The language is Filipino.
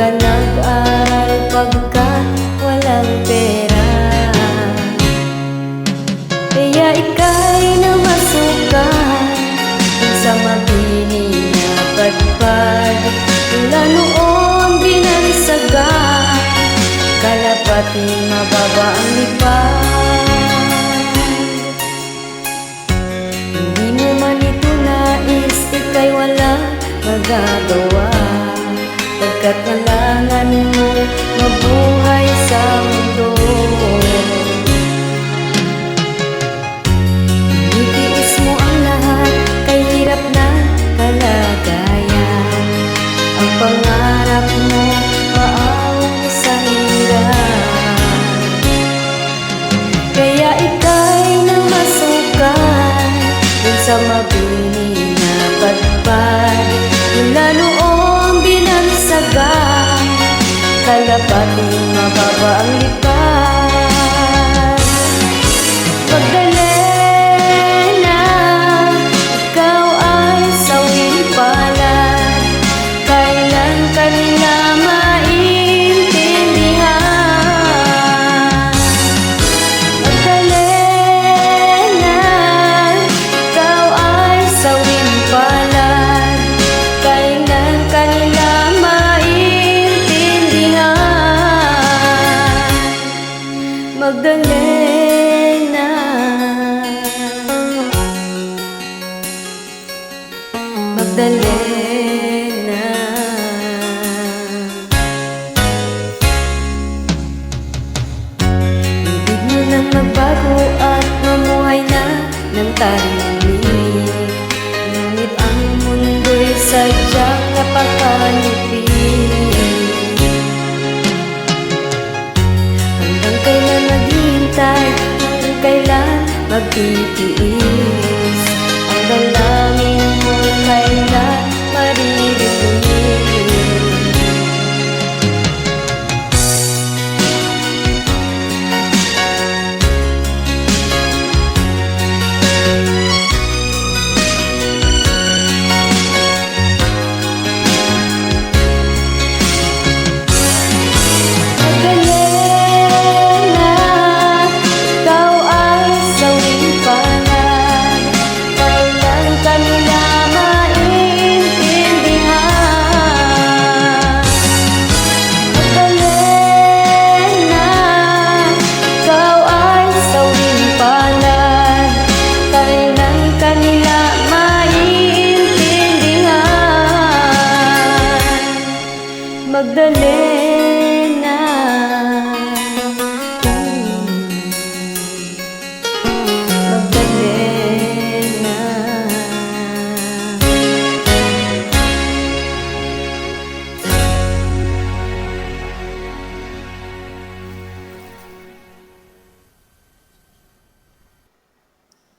ka nag-aral pagkat walang pera. Kaya ika'y namasukan sa mabini na padpad. Mula noong binansagan, kalapating mababa ang lipad. Hindi mo man ito nais, ika'y walang magagawa, pagkat kailangan mo mabuhay sa mundo. Itiis mo ang lahat, kay hirap na kalagayan. Ang pangarap mo maawi sa hirap. Kaya ika'y namasukan dun sa mabini na padpad. Mula noong binansagan, kalapating mababa ang lipad. Magdalena, ikaw ay sawing palad, kailan ka nila maintindihan. Magdalena, ikaw ay sawing palad, kailan ka nila maintindihan. Magdalena, Magdalena. Ibig mo nang magbago at mamuhay na ng tahimik, ngunit ang mundo'y sadyang napakalupit. Hanggang kailan maghihintay, hanggang kailan magtitiis, ang dalangin mo kailan maririnig. Magdalena, ikaw ay sawing palad, kailan ka nila maintindihan. Magdalena, ikaw ay sawing palad, kailan ka nila maintindihan. Magdalena.